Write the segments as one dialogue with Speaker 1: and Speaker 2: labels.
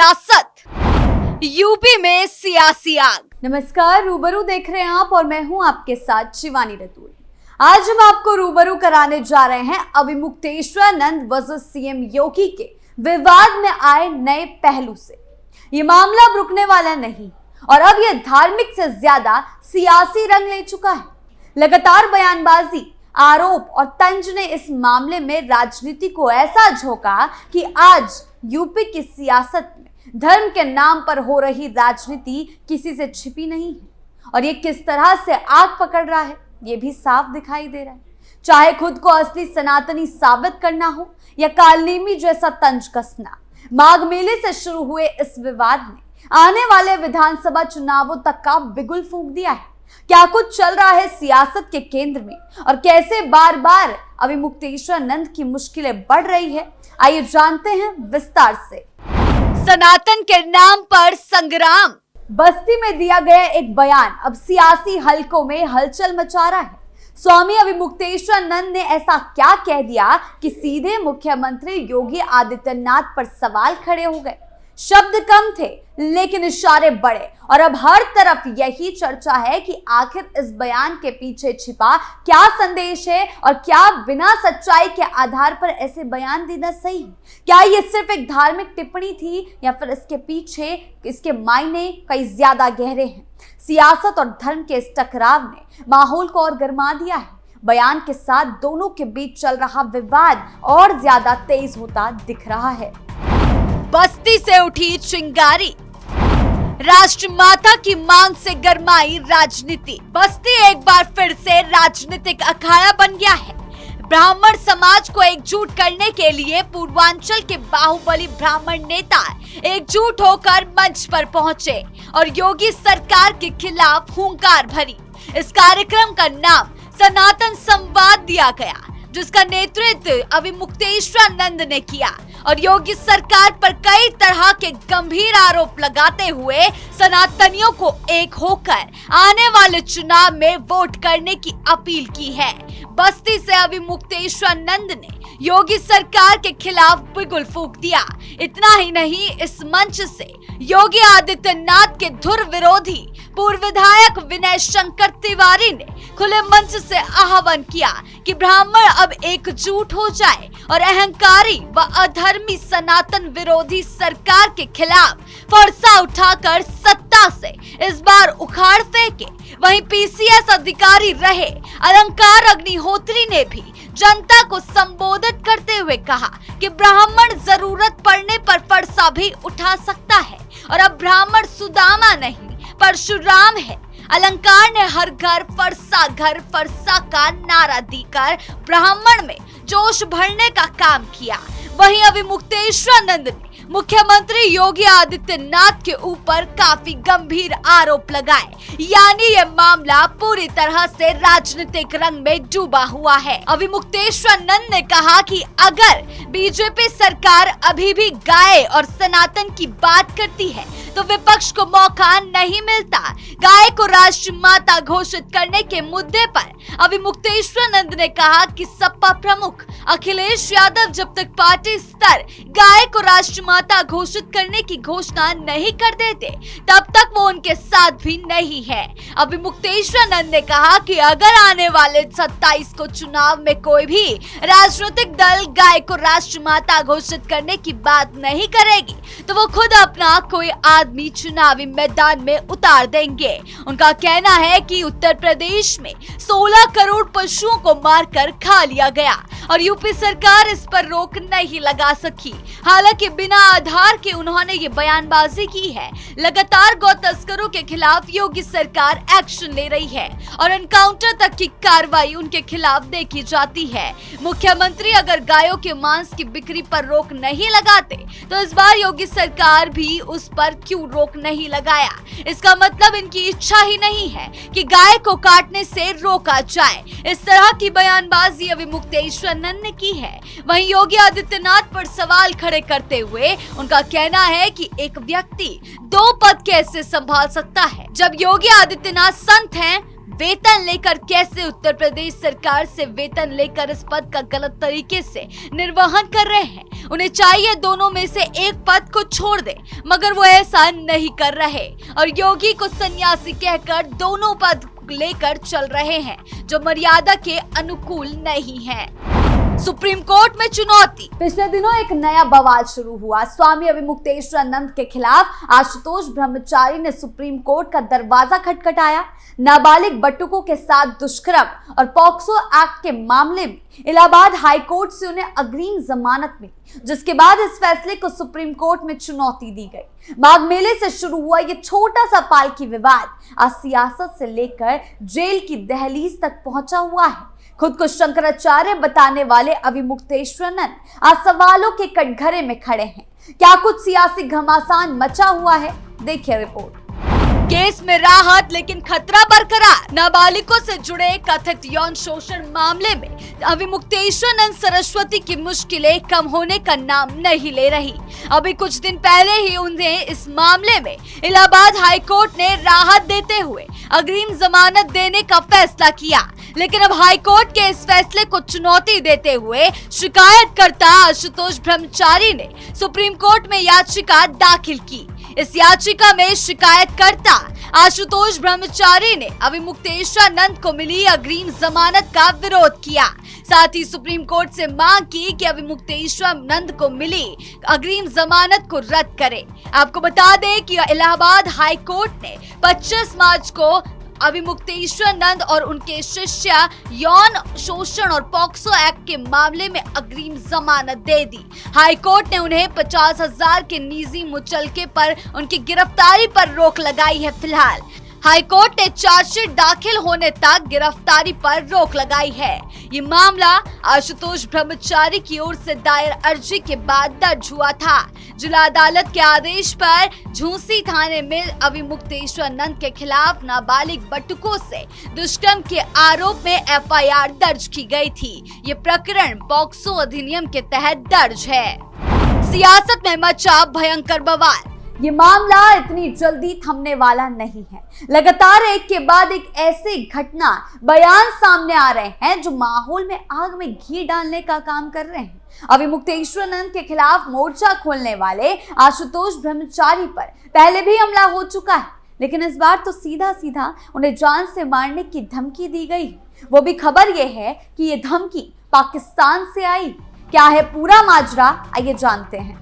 Speaker 1: सियासत, यूपी में सियासी आग।
Speaker 2: नमस्कार, रूबरू देख रहे हैं आप और मैं हूं आपके साथ शिवानी रतूड़ी। आज हम आपको रूबरू कराने जा रहे हैं अविमुक्तेश्वरानंद वर्सेस सीएम योगी के विवाद में आए नए पहलू से। ये मामला अब रुकने वाला नहीं और अब यह धार्मिक से ज्यादा सियासी रंग ले चुका है। लगातार बयानबाजी, आरोप और तंज ने इस मामले में राजनीति को ऐसा झोंका कि आज यूपी की सियासत में धर्म के नाम पर हो रही राजनीति किसी से छिपी नहीं है और ये किस तरह से आग पकड़ रहा है ये भी साफ दिखाई दे रहा है। चाहे खुद को असली सनातनी साबित करना हो या कालनेमी जैसा तंज कसना, माघ मेले से शुरू हुए इस विवाद ने आने वाले विधानसभा चुनावों तक का बिगुल फूंक दिया है। क्या कुछ चल रहा है सियासत के केंद्र में और कैसे बार बार अविमुक्तेश्वरानंद की मुश्किलें बढ़ रही है, आइए जानते हैं विस्तार से।
Speaker 1: सनातन के नाम पर संग्राम।
Speaker 2: बस्ती में दिया गया एक बयान अब सियासी हलकों में हलचल मचा रहा है। स्वामी अविमुक्तेश्वरानंद ने ऐसा क्या कह दिया कि सीधे मुख्यमंत्री योगी आदित्यनाथ पर सवाल खड़े हो गए। शब्द कम थे लेकिन इशारे बड़े और अब हर तरफ यही चर्चा है कि आखिर इस बयान के पीछे छिपा क्या संदेश है और क्या बिना सच्चाई के आधार पर ऐसे बयान देना सही है। क्या ये सिर्फ एक धार्मिक टिप्पणी थी या फिर इसके पीछे इसके मायने कई ज्यादा गहरे हैं। सियासत और धर्म के इस टकराव ने माहौल को और गर्मा दिया है। बयान के साथ दोनों के बीच चल रहा विवाद और ज्यादा तेज होता दिख रहा है।
Speaker 1: बस्ती से उठी चिंगारी, राष्ट्रमाता की मांग से गरमाई राजनीति। बस्ती एक बार फिर से राजनीतिक अखाड़ा बन गया है। ब्राह्मण समाज को एकजुट करने के लिए पूर्वांचल के बाहुबली ब्राह्मण नेता एकजुट होकर मंच पर पहुंचे और योगी सरकार के खिलाफ हुंकार भरी। इस कार्यक्रम का नाम सनातन संवाद दिया गया, जिसका नेतृत्व अविमुक्तेश्वरानंद ने किया और योगी सरकार पर कई तरह के गंभीर आरोप लगाते हुए सनातनियों को एक होकर आने वाले चुनाव में वोट करने की अपील की है। बस्ती से अविमुक्तेश्वरानंद ने योगी सरकार के खिलाफ बिगुल फूंक दिया। इतना ही नहीं, इस मंच से योगी आदित्यनाथ के धुर विरोधी पूर्व विधायक विनय शंकर तिवारी ने खुले मंच से आह्वान किया कि ब्राह्मण अब एकजुट हो जाए और अहंकारी व अधर्मी सनातन विरोधी सरकार के खिलाफ फरसा उठाकर सत्ता से इस बार उखाड़ फेंके। वहीं पीसीएस अधिकारी रहे अलंकार अग्निहोत्री ने भी जनता को संबोधित करते हुए कहा कि ब्राह्मण जरूरत पड़ने पर फरसा भी उठा सकता है और अब ब्राह्मण सुदामा नहीं परशुराम है। अलंकार ने हर घर फरसा का नारा देकर ब्राह्मण में जोश भरने का काम किया। वहीं अविमुक्तेश्वरानंद ने मुख्यमंत्री योगी आदित्यनाथ के ऊपर काफी गंभीर आरोप लगाए, यानी ये मामला पूरी तरह से राजनीतिक रंग में डूबा हुआ है। अविमुक्तेश्वरानंद ने कहा कि अगर बीजेपी सरकार अभी भी गाय और सनातन की बात करती है तो विपक्ष को मौका नहीं मिलता। गाय को राष्ट्रमाता घोषित करने के मुद्दे पर अविमुक्तेश्वरानंद ने कहा कि सपा प्रमुख अखिलेश यादव जब तक पार्टी स्तर गाय को राष्ट्रमाता घोषित करने की घोषणा नहीं कर देते तब तक वो उनके साथ भी नहीं है। अविमुक्तेश्वरानंद ने कहा कि अगर आने वाले 27 को चुनाव में कोई भी राजनीतिक दल गाय को राष्ट्रमाता घोषित करने की बात नहीं करेगी तो वो खुद अपना कोई आदमी चुनावी मैदान में उतार देंगे। उनका कहना है कि उत्तर प्रदेश में 16 करोड़ पशुओं को मारकर खा लिया गया और यूपी सरकार इस पर रोक नहीं लगा सकी। हालांकि बिना आधार के उन्होंने ये बयानबाजी की है। लगातार गौ तस्करों के खिलाफ योगी सरकार एक्शन ले रही है और एनकाउंटर तक की कार्रवाई उनके खिलाफ देखी जाती है। मुख्यमंत्री अगर गायों के मांस की बिक्री पर रोक नहीं लगाते तो इस बार योगी सरकार भी उस पर क्यों रोक नहीं लगाया। इसका मतलब इनकी इच्छा ही नहीं है कि गाय को काटने से रोका जाए। इस तरह की बयानबाजी अविमुक्तेश्वरानंद ने की है। वहीं योगी आदित्यनाथ पर सवाल खड़े करते हुए उनका कहना है कि एक व्यक्ति 2 पद कैसे संभाल सकता है। जब योगी आदित्यनाथ संत हैं, वेतन लेकर कैसे उत्तर प्रदेश सरकार से वेतन लेकर इस पद का गलत तरीके से निर्वहन कर रहे हैं। उन्हें चाहिए दोनों में से एक पद को छोड़ दे, मगर वो ऐसा नहीं कर रहे और योगी को सन्यासी कहकर दोनों पद लेकर चल रहे हैं, जो मर्यादा के अनुकूल नहीं है। सुप्रीम कोर्ट में चुनौती।
Speaker 2: पिछले दिनों एक नया बवाल शुरू हुआ। स्वामी अविमुक्तेश्वरानंद के खिलाफ आशुतोष ब्रह्मचारी ने सुप्रीम कोर्ट का दरवाजा खटखटाया। नाबालिग बटुकों के साथ दुष्कर्म और पॉक्सो एक्ट के मामले में इलाहाबाद हाई कोर्ट से उन्हें अग्रिम जमानत मिली, जिसके बाद इस फैसले को सुप्रीम कोर्ट में चुनौती दी गई। माघ मेले से शुरू हुआ ये छोटा सा पालकी विवाद आज सियासत से लेकर जेल की दहलीज तक पहुंचा हुआ है। खुद को शंकराचार्य बताने वाले अविमुक्तेश्वरानंद आज सवालों के कटघरे में खड़े हैं। क्या कुछ सियासी घमासान मचा हुआ है? देखिए रिपोर्ट।
Speaker 1: केस में राहत लेकिन खतरा बरकरार। नाबालिगों से जुड़े कथित यौन शोषण मामले में अविमुक्तेश्वरानंद सरस्वती की मुश्किलें कम होने का नाम नहीं ले रही। अभी कुछ दिन पहले ही उन्हें इस मामले में इलाहाबाद हाई कोर्ट ने राहत देते हुए अग्रिम जमानत देने का फैसला किया, लेकिन अब हाई कोर्ट के इस फैसले को चुनौती देते हुए शिकायतकर्ता आशुतोष ब्रह्मचारी ने सुप्रीम कोर्ट में याचिका दाखिल की। इस याचिका में शिकायतकर्ता आशुतोष ब्रह्मचारी ने अविमुक्तेश्वरानंद को मिली अग्रिम जमानत का विरोध किया। साथ ही सुप्रीम कोर्ट से मांग की कि अविमुक्तेश्वरानंद को मिली अग्रिम जमानत को रद्द करे। आपको बता दें कि इलाहाबाद हाई कोर्ट ने 25 मार्च को अविमुक्तेश्वरानंद और उनके शिष्य यौन शोषण और पॉक्सो एक्ट के मामले में अग्रिम जमानत दे दी। हाई कोर्ट ने उन्हें 50,000 के निजी मुचलके पर उनकी गिरफ्तारी पर रोक लगाई है। फिलहाल हाई कोर्ट ने चार्जशीट दाखिल होने तक गिरफ्तारी पर रोक लगाई है। ये मामला आशुतोष ब्रह्मचारी की ओर से दायर अर्जी के बाद दर्ज हुआ था। जिला अदालत के आदेश पर झूंसी थाने में अविमुक्तेश्वरानंद के खिलाफ नाबालिग बटुकों से दुष्कर्म के आरोप में एफआईआर दर्ज की गई थी। ये प्रकरण पॉक्सो अधिनियम के तहत दर्ज है। सियासत में मचा भयंकर बवाल।
Speaker 2: ये मामला इतनी जल्दी थमने वाला नहीं है। लगातार एक के बाद एक ऐसे घटना बयान सामने आ रहे हैं जो माहौल में आग में घी डालने का काम कर रहे हैं। अविमुक्तेश्वरानंद के खिलाफ मोर्चा खोलने वाले आशुतोष ब्रह्मचारी पर पहले भी हमला हो चुका है, लेकिन इस बार तो सीधा सीधा उन्हें जान से मारने की धमकी दी गई। वो भी खबर यह है कि ये धमकी पाकिस्तान से आई। क्या है पूरा माजरा, आइए जानते हैं।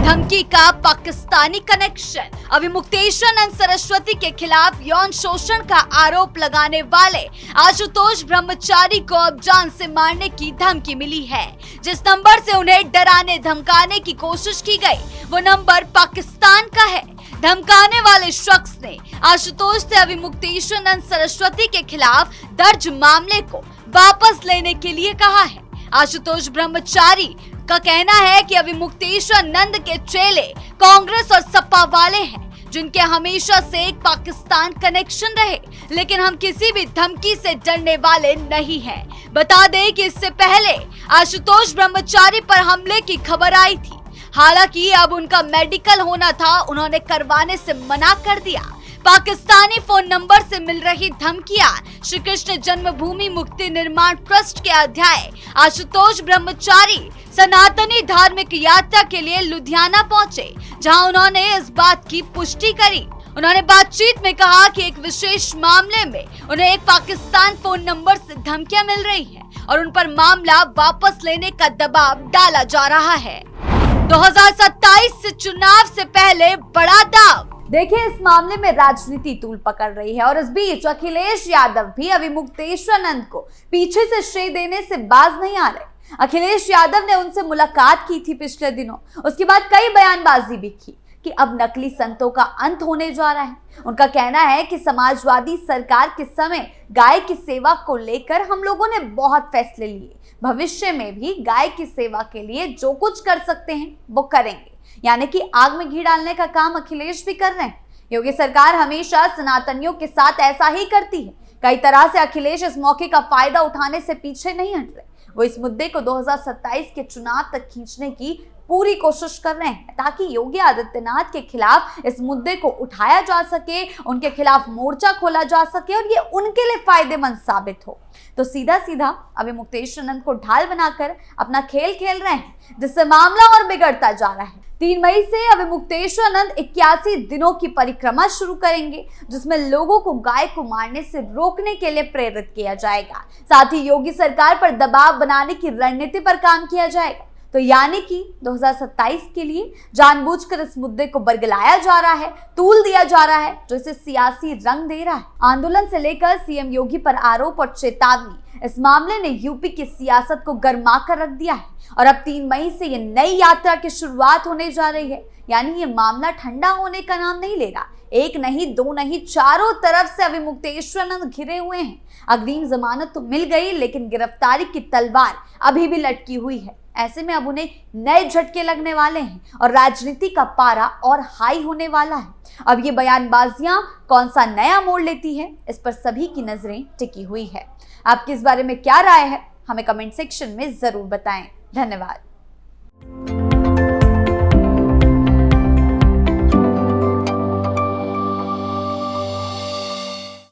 Speaker 1: धमकी का पाकिस्तानी कनेक्शन। अविमुक्तेश्वरानंद सरस्वती के खिलाफ यौन शोषण का आरोप लगाने वाले आशुतोष ब्रह्मचारी को अब जान से मारने की धमकी मिली है। जिस नंबर से उन्हें डराने धमकाने की कोशिश की गई, वो नंबर पाकिस्तान का है। धमकाने वाले शख्स ने आशुतोष से अविमुक्तेश्वरानंद सरस्वती के खिलाफ दर्ज मामले को वापस लेने के लिए कहा है। आशुतोष ब्रह्मचारी का कहना है कि अविमुक्तेश्वरानंद के चेले कांग्रेस और सपा वाले हैं, जिनके हमेशा से एक पाकिस्तान कनेक्शन रहे, लेकिन हम किसी भी धमकी से डरने वाले नहीं हैं। बता दें कि इससे पहले आशुतोष ब्रह्मचारी पर हमले की खबर आई थी। हालांकि अब उनका मेडिकल होना था, उन्होंने करवाने से मना कर दिया। पाकिस्तानी फोन नंबर से मिल रही धमकियां। श्री कृष्ण जन्मभूमि मुक्ति निर्माण ट्रस्ट के अध्यक्ष आशुतोष ब्रह्मचारी सनातनी धार्मिक यात्रा के लिए लुधियाना पहुंचे, जहां उन्होंने इस बात की पुष्टि करी। उन्होंने बातचीत में कहा कि एक विशेष मामले में उन्हें एक पाकिस्तान फोन नंबर से धमकियां मिल रही हैं और उन पर मामला वापस लेने का दबाव डाला जा रहा है। 2027 से चुनाव से पहले बड़ा दाव।
Speaker 2: देखिए, इस मामले में राजनीति तूल पकड़ रही है और इस बीच अखिलेश यादव भी अविमुक्तेश्वरानंद को पीछे से श्रेय देने से बाज नहीं आ रहे। अखिलेश यादव ने उनसे मुलाकात की थी पिछले दिनों। उसके बाद कई बयानबाजी भी की कि अब नकली संतों का अंत होने जा रहा है। उनका कहना है कि समाजवादी सरकार के समय गाय की सेवा को लेकर हम लोगों ने बहुत फैसले लिए। भविष्य में भी गाय की सेवा के लिए जो कुछ कर सकते हैं वो करेंगे। यानी कि आग में घी डालने का काम अखिलेश भी कर रहे हैं। योगी सरकार हमेशा सनातनियों के साथ ऐसा ही करती है। कई तरह से अखिलेश इस मौके का फायदा उठाने से पीछे नहीं हट रहे। वो इस मुद्दे को 2027 के चुनाव तक खींचने की पूरी कोशिश कर रहे हैं ताकि योगी आदित्यनाथ के खिलाफ इस मुद्दे को उठाया जा सके, उनके खिलाफ मोर्चा खोला जा सके और ये उनके लिए फायदेमंद साबित हो। तो सीधा सीधा अभी मुक्तेश्वर को ढाल बनाकर अपना खेल खेल रहे हैं, जिससे मामला और बिगड़ता जा रहा है। 3 मई से अभी मुक्तेश्वर 81 दिनों की परिक्रमा शुरू करेंगे, जिसमें लोगों को गाय को मारने से रोकने के लिए प्रेरित किया जाएगा। साथ ही योगी सरकार पर दबाव बनाने की रणनीति पर काम किया जाएगा। तो यानी कि 2027 के लिए जानबूझकर इस मुद्दे को बरगलाया जा रहा है, तूल दिया जा रहा है, जो इसे सियासी रंग दे रहा है। आंदोलन से लेकर सीएम योगी पर आरोप और चेतावनी, इस मामले ने यूपी की सियासत को गर्मा कर रख दिया है और अब 3 मई से ये नई यात्रा की शुरुआत होने जा रही है। यानी ये मामला ठंडा होने का नाम नहीं ले रहा। 1 नहीं 2 नहीं, चारों तरफ से अभी मुक्तेश्वर घिरे हुए हैं। अग्रिम जमानत तो मिल गई, लेकिन गिरफ्तारी की तलवार अभी भी लटकी हुई है। ऐसे में अब उन्हें नए झटके लगने वाले हैं और राजनीति का पारा और हाई होने वाला है। अब ये बयानबाजियां कौन सा नया मोड़ लेती है, इस पर सभी की नजरें टिकी हुई है। आपकी इस बारे में क्या राय है, हमें कमेंट सेक्शन में जरूर बताएं। धन्यवाद।